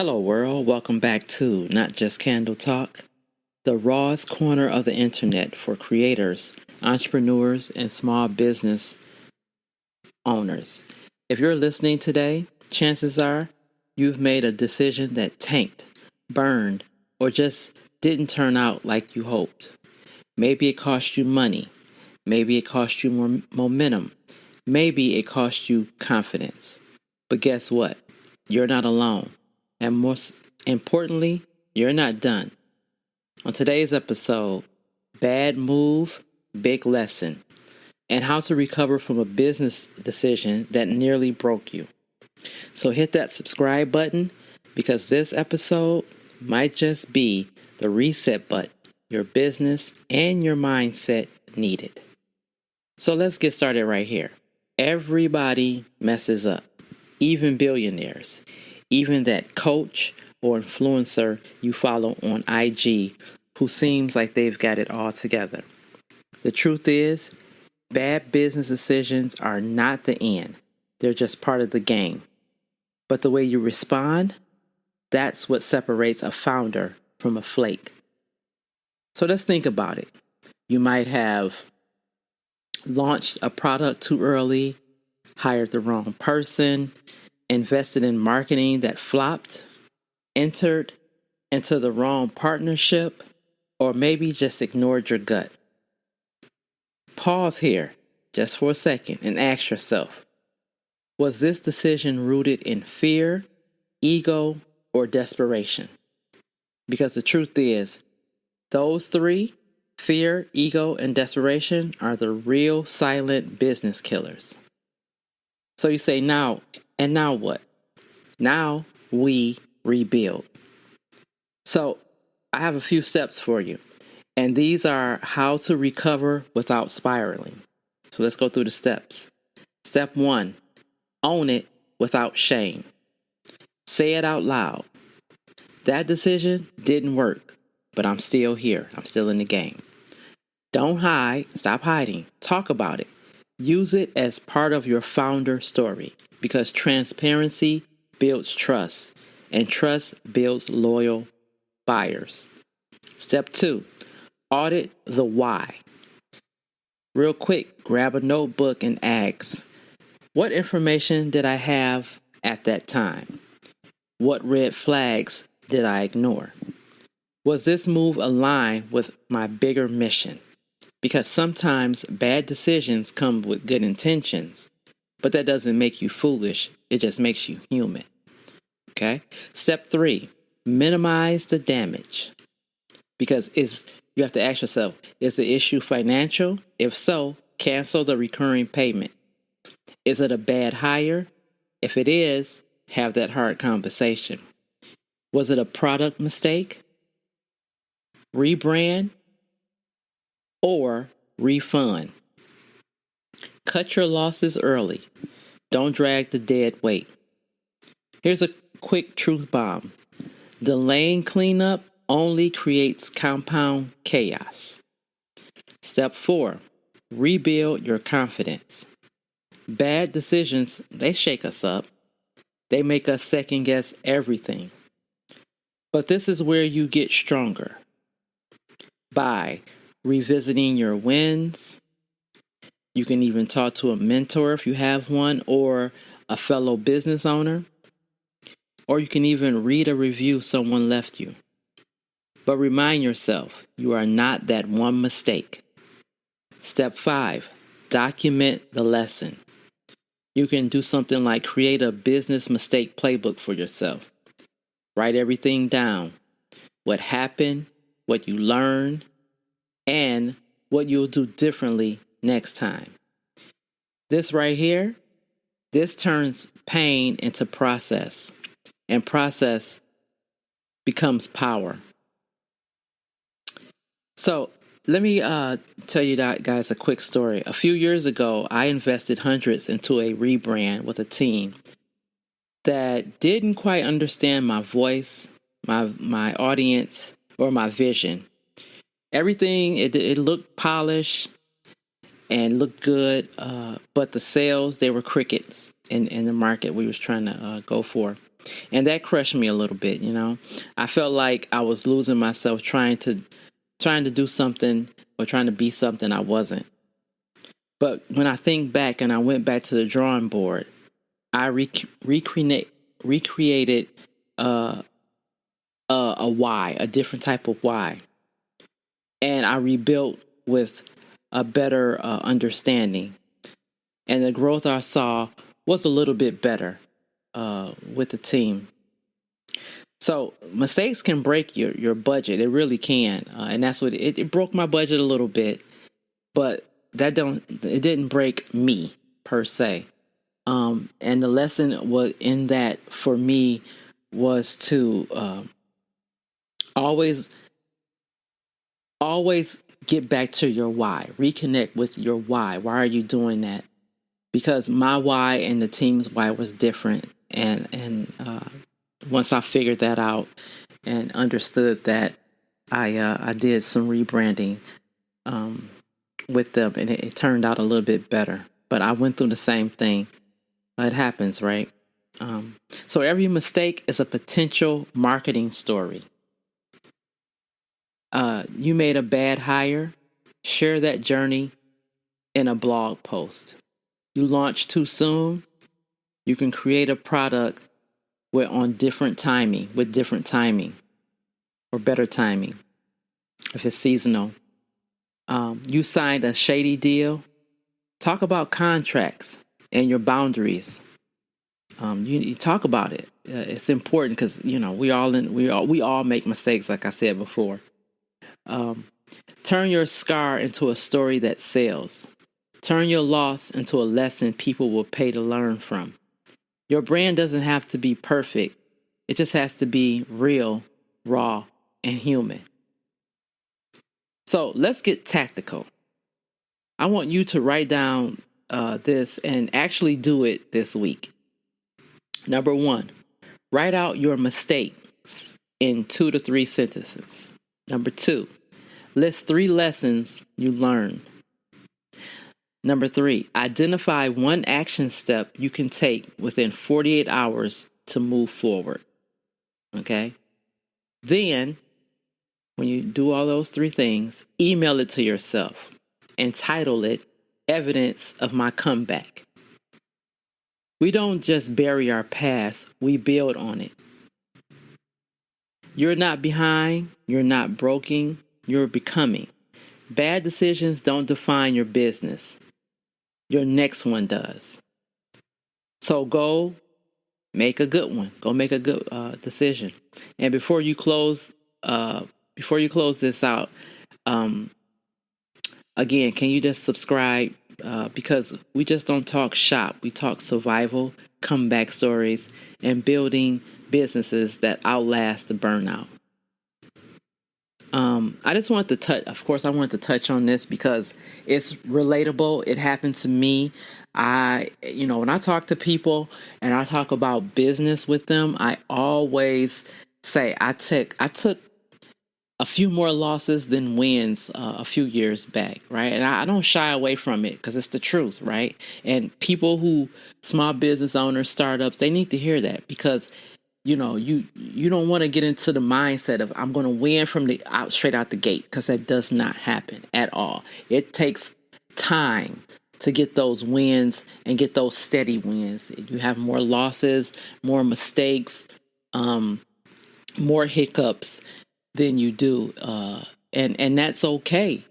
Hello, world. Welcome back to Not Just Candle Talk, the rawest corner of the internet for creators, entrepreneurs, and small business owners. If you're listening today, chances are you've made a decision that tanked, burned, or just didn't turn out like you hoped. Maybe it cost you money. Maybe it cost you more momentum. Maybe it cost you confidence. But guess what? You're not alone. And most importantly, you're not done. On today's episode, Bad Move, Big Lesson, and how to recover from a business decision that nearly broke you. So hit that subscribe button because this episode might just be the reset button your business and your mindset needed. So let's get started right here. Everybody messes up, even billionaires. Even that coach or influencer you follow on IG who seems like they've got it all together. The truth is, bad business decisions are not the end. They're just part of the game. But the way you respond, that's what separates a founder from a flake. So let's think about it. You might have launched a product too early, hired the wrong person, invested in marketing that flopped, entered into the wrong partnership, or maybe just ignored your gut. Pause here just for a second and ask yourself, was this decision rooted in fear, ego, or desperation? Because the truth is, those three, fear, ego, and desperation, are the real silent business killers. So you say, now what? Now we rebuild. So I have a few steps for you. And these are how to recover without spiraling. So let's go through the steps. Step 1, own it without shame. Say it out loud. That decision didn't work, but I'm still here. I'm still in the game. Don't hide. Stop hiding. Talk about it. Use it as part of your founder story because transparency builds trust and trust builds loyal buyers. Step 2, audit the why. Real quick, grab a notebook and ask, what information did I have at that time? What red flags did I ignore? Was this move aligned with my bigger mission? Because sometimes bad decisions come with good intentions, but that doesn't make you foolish. It just makes you human. Okay? Step 3, minimize the damage. Because you have to ask yourself, is the issue financial? If so, cancel the recurring payment. Is it a bad hire? If it is, have that hard conversation. Was it a product mistake? Rebrand? Or refund. Cut your losses early. Don't drag the dead weight. Here's a quick truth bomb. Delaying cleanup only creates compound chaos. Step 4, rebuild your confidence. Bad decisions, they shake us up. They make us second guess everything. But this is where you get stronger. By revisiting your wins. You can even talk to a mentor if you have one, or a fellow business owner. Or you can even read a review someone left you. But remind yourself, you are not that one mistake. Step 5, document the lesson. You can do something like create a business mistake playbook for yourself. Write everything down. What happened, what you learned, and what you'll do differently next time. This right here, this turns pain into process, and process becomes power. So let me tell you guys a quick story. A few years ago, I invested hundreds into a rebrand with a team that didn't quite understand my voice, my audience, or my vision. Everything, it looked polished and looked good, but the sales, they were crickets in the market we was trying to go for. And that crushed me a little bit, I felt like I was losing myself trying to do something or trying to be something I wasn't. But when I think back and I went back to the drawing board, I recreated a why, a different type of why. And I rebuilt with a better understanding. And the growth I saw was a little bit better with the team. So mistakes can break your budget. It really can. And that's what it broke my budget a little bit. But it didn't break me per se. And the lesson was in that for me was to always get back to your why. Reconnect with your why. Why are you doing that? Because my why and the team's why was different. And once I figured that out and understood that, I did some rebranding with them, and it turned out a little bit better. But I went through the same thing. It happens, right? So every mistake is a potential marketing story. You made a bad hire. Share that journey in a blog post. You launched too soon. You can create a product with different timing or better timing if it's seasonal. You signed a shady deal. Talk about contracts and your boundaries. You talk about it. It's important because we all make mistakes, like I said before. Turn your scar into a story that sells. Turn your loss into a lesson people will pay to learn from. Your brand doesn't have to be perfect. It just has to be real, raw, and human. So let's get tactical. I want you to write down this and actually do it this week. Number 1, write out your mistakes in 2 to 3 sentences. Number 2, list 3 lessons you learned. Number 3, identify one action step you can take within 48 hours to move forward. Okay? Then, when you do all those 3 things, email it to yourself and title it Evidence of My Comeback. We don't just bury our past, we build on it. You're not behind, you're not broken, you're becoming. Bad decisions don't define your business. Your next one does. So go make a good one. Go make a good decision. And before you close this out, again, can you just subscribe? Because we just don't talk shop. We talk survival, comeback stories, and building businesses that outlast the burnout. I just wanted to touch, of course, I wanted to touch on this because it's relatable. It happened to me. When I talk to people and I talk about business with them, I always say I took a few more losses than wins a few years back, right? And I don't shy away from it because it's the truth, right? And small business owners, startups, they need to hear that because you don't want to get into the mindset of I'm going to win from straight out the gate, because that does not happen at all. It takes time to get those wins and get those steady wins. You have more losses, more mistakes, more hiccups than you do. And that's okay.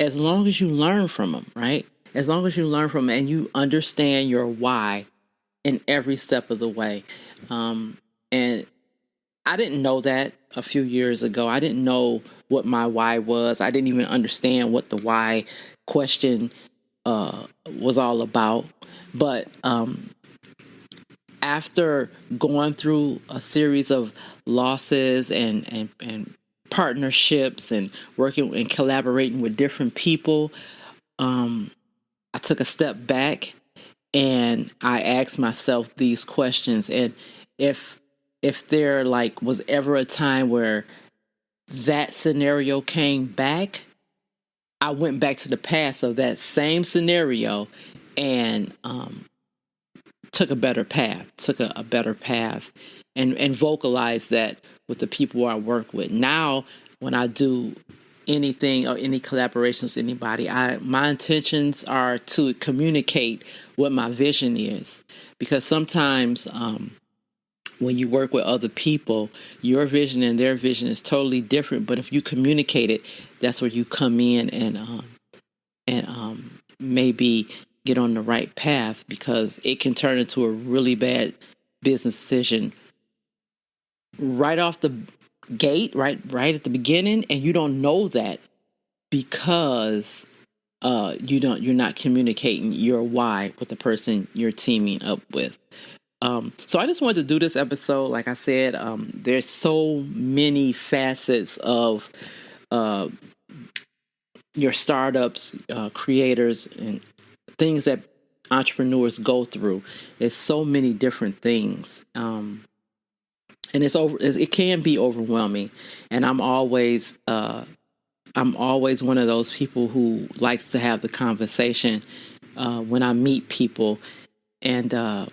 As long as you learn from them, right? As long as you learn from them and you understand your why in every step of the way. And I didn't know that a few years ago. I didn't know what my why was. I didn't even understand what the why question was all about. But after going through a series of losses and partnerships and working and collaborating with different people, I took a step back and I asked myself these questions. And if there was ever a time where that scenario came back, I went back to the past of that same scenario and took a better path, and vocalized that with the people I work with. Now, when I do anything or any collaborations with anybody, my intentions are to communicate what my vision is, because sometimes when you work with other people, your vision and their vision is totally different. But if you communicate it, that's where you come in and maybe get on the right path, because it can turn into a really bad business decision right off the gate, right at the beginning, and you don't know that because you're not communicating your why with the person you're teaming up with. So I just wanted to do this episode. Like I said, there's so many facets of your startups, creators, and things that entrepreneurs go through. There's so many different things. And it can be overwhelming. And I'm always one of those people who likes to have the conversation when I meet people. And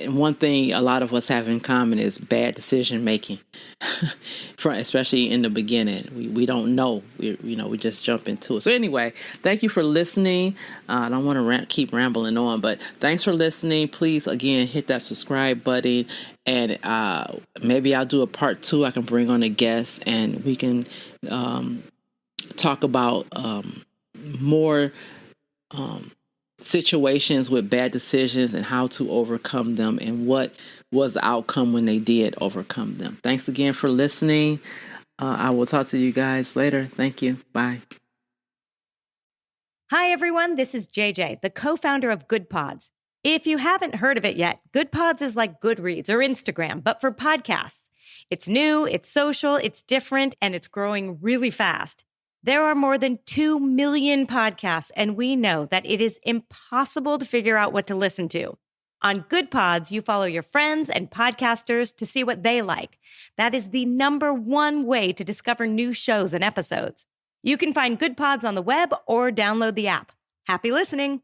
one thing a lot of us have in common is bad decision making, especially in the beginning. We don't know. We just jump into it. So anyway, thank you for listening. I don't want to keep rambling on, but thanks for listening. Please, again, hit that subscribe button, and maybe I'll do a part 2. I can bring on a guest, and we can talk about more situations with bad decisions and how to overcome them, and what was the outcome when they did overcome them. Thanks again for listening. I will talk to you guys later. Thank you. Bye. Hi, everyone. This is JJ, the co-founder of Good Pods. If you haven't heard of it yet, Good Pods is like Goodreads or Instagram, but for podcasts. It's new, it's social, it's different, and it's growing really fast. There are more than 2 million podcasts, and we know that it is impossible to figure out what to listen to. On Good Pods, you follow your friends and podcasters to see what they like. That is the #1 way to discover new shows and episodes. You can find Good Pods on the web or download the app. Happy listening.